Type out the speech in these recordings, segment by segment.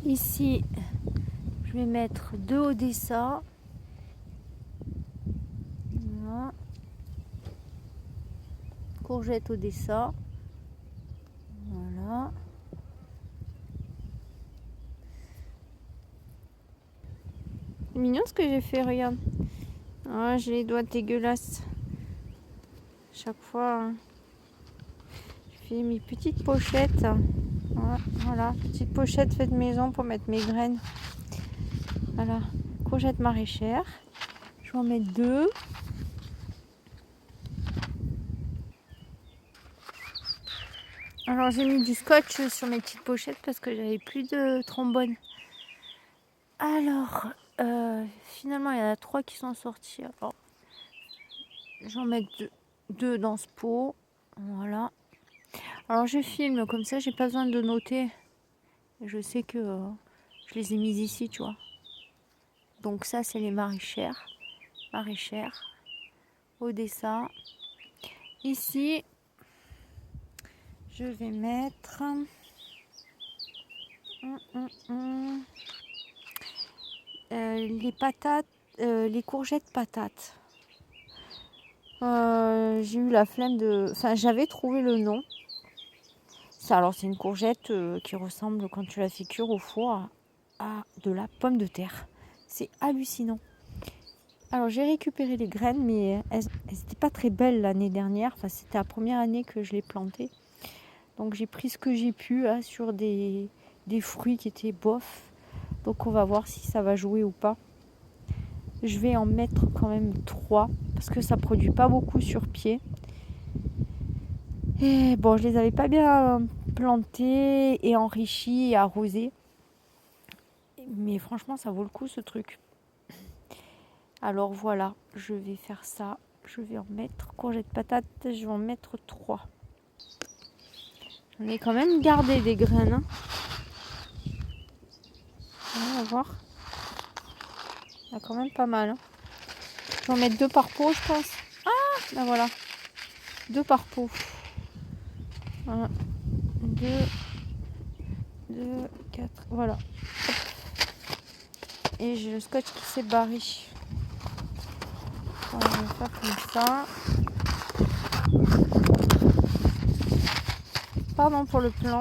Ici, je vais mettre 2 Odessa. Voilà. Courgette Odessa. Voilà. C'est mignon ce que j'ai fait, regarde. Ah, j'ai les doigts dégueulasses. Chaque fois, hein. Je fais mes petites pochettes. Voilà, petite pochette faite maison pour mettre mes graines. Voilà, courgette maraîchère. Je vais en mettre 2. Alors j'ai mis du scotch sur mes petites pochettes parce que j'avais plus de trombone. Alors, finalement il y en a 3 qui sont sortis. Alors, je vais en mettre 2 dans ce pot. Voilà. Alors je filme comme ça, j'ai pas besoin de noter. Je sais que je les ai mises ici, tu vois. Donc ça c'est les maraîchères. Odessa. Ici, je vais mettre les patates, les courgettes patates. J'ai eu la flemme de... Enfin, j'avais trouvé le nom. Alors, c'est une courgette qui ressemble, quand tu la fais cuire au four, à de la pomme de terre. C'est hallucinant. Alors, j'ai récupéré les graines, mais elles n'étaient pas très belles l'année dernière. Enfin, c'était la première année que je les plantais. Donc, j'ai pris ce que j'ai pu sur des fruits qui étaient bof. Donc, on va voir si ça va jouer ou pas. Je vais en mettre quand même 3 parce que ça produit pas beaucoup sur pied. Et bon, je les avais pas bien plantés et enrichis et arrosés. Mais franchement, ça vaut le coup ce truc. Alors voilà, je vais faire ça. Je vais en mettre courgettes patates, je vais en mettre 3. J'en ai quand même gardé des graines. Hein. On va voir. Il y en a quand même pas mal. Hein. Je vais en mettre 2 par pot, je pense. Ah, ben voilà. 2 par pot. Voilà. 2, 4, voilà. Hop. Et j'ai le scotch qui s'est barré. On va faire comme ça. Pardon pour le plan.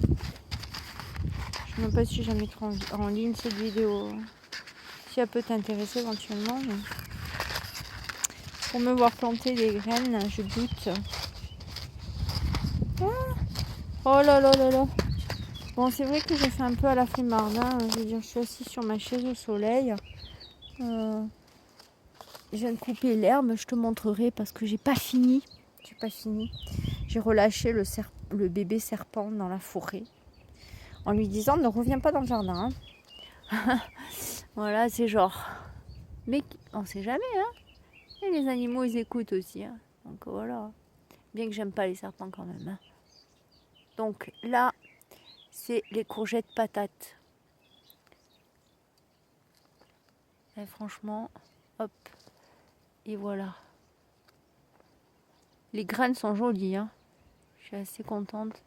Je ne sais même pas si je vais mettre en ligne cette vidéo. Si elle peut t'intéresser éventuellement. Mais... Pour me voir planter des graines, je doute. Ah, oh là là là là. Bon, c'est vrai que j'ai fait un peu à la flemmarde. Hein. Je veux dire, je suis assise sur ma chaise au soleil. Je viens de couper l'herbe. Je te montrerai parce que j'ai pas fini. J'ai relâché le bébé serpent dans la forêt. En lui disant, ne reviens pas dans le jardin. Hein. Voilà, c'est genre... Mais on sait jamais, hein. Et les animaux, ils écoutent aussi. Hein. Donc voilà. Bien que j'aime pas les serpents quand même. Hein. Donc là, c'est les courgettes patates. Et franchement, hop. Et voilà. Les graines sont jolies. Hein. Je suis assez contente.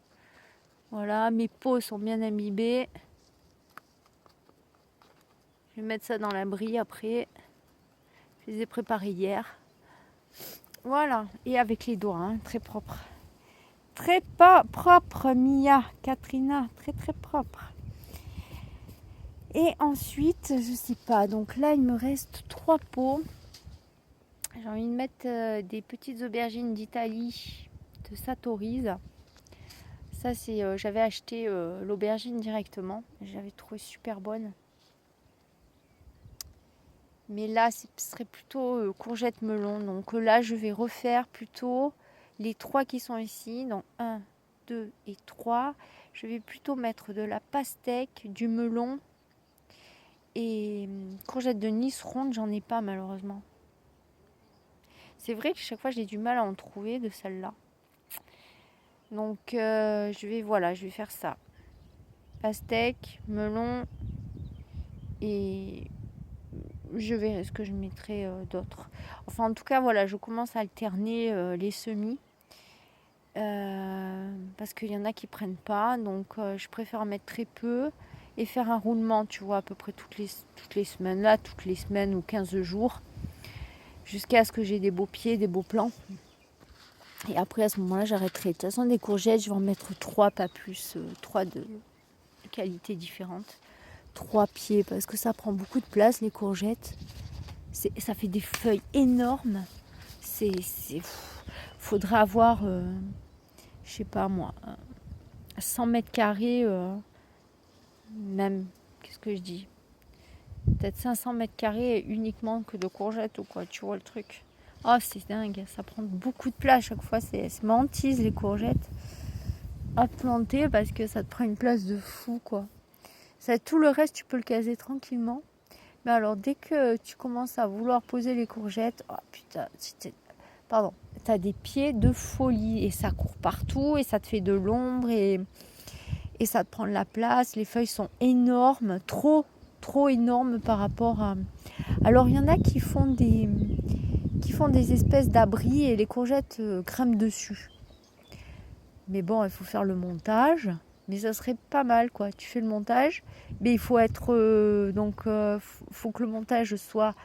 Voilà, mes pots sont bien imbibés. Je vais mettre ça dans l'abri après. Je les ai préparés hier. Voilà, et avec les doigts, hein, très propre. Très propre, Mia, Katrina, très très propre. Et ensuite, je sais pas, donc là il me reste 3 pots. J'ai envie de mettre des petites aubergines d'Italie de Sartorise. Ça c'est, j'avais acheté l'aubergine directement, j'avais trouvé super bonne. Mais là, ce serait plutôt courgette melon. Donc là, je vais refaire plutôt les 3 qui sont ici. Donc 1, 2 et 3. Je vais plutôt mettre de la pastèque, du melon et courgette de Nice ronde. J'en ai pas malheureusement. C'est vrai que chaque fois, j'ai du mal à en trouver de celle-là. Donc je vais faire ça. Pastèque, melon et... je verrai ce que je mettrai d'autre. Enfin, en tout cas, voilà, je commence à alterner les semis. parce qu'il y en a qui prennent pas, donc je préfère mettre très peu et faire un roulement, tu vois, à peu près toutes les semaines, là, toutes les semaines ou 15 jours, jusqu'à ce que j'ai des beaux pieds, des beaux plants. Et après, à ce moment-là, j'arrêterai. De toute façon, des courgettes, je vais en mettre 3, pas plus, 3 de qualités différentes. 3 pieds, parce que ça prend beaucoup de place, les courgettes. Ça fait des feuilles énormes. Faudrait avoir, je sais pas moi, 100 mètres carrés, même, qu'est-ce que je dis, peut-être 500 mètres carrés uniquement que de courgettes ou quoi, tu vois le truc. Oh, c'est dingue, ça prend beaucoup de place à chaque fois, c'est ma hantise les courgettes à planter parce que ça te prend une place de fou quoi. Tout le reste tu peux le caser tranquillement, mais alors dès que tu commences à vouloir poser les courgettes, oh putain, t'as des pieds de folie et ça court partout et ça te fait de l'ombre et ça te prend de la place. Les feuilles sont énormes, trop énormes par rapport à... Alors il y en a qui font des espèces d'abris et les courgettes grimpent dessus. Mais bon, il faut faire le montage. Mais ça serait pas mal quoi. Tu fais le montage, mais il faut être... faut que le montage soit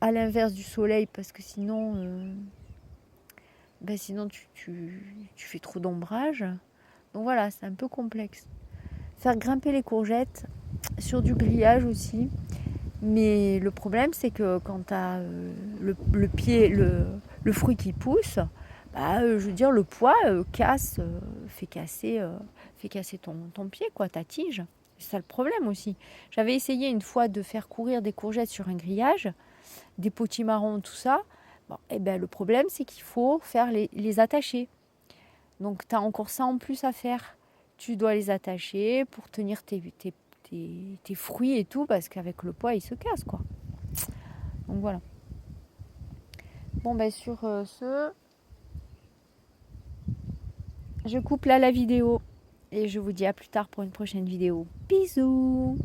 à l'inverse du soleil parce que sinon... sinon tu fais trop d'ombrage. Donc voilà, c'est un peu complexe. Faire grimper les courgettes sur du grillage aussi. Mais le problème, c'est que quand tu as le pied, le fruit qui pousse, je veux dire, le poids fait casser ton pied, quoi, ta tige. C'est ça le problème aussi. J'avais essayé une fois de faire courir des courgettes sur un grillage, des potimarrons, tout ça. Bon, le problème, c'est qu'il faut faire les attacher. Donc, tu as encore ça en plus à faire. Tu dois les attacher pour tenir tes fruits et tout, parce qu'avec le poids, ils se cassent, quoi. Donc, voilà. Bon, sur ce, je coupe là la vidéo. Et je vous dis à plus tard pour une prochaine vidéo. Bisous!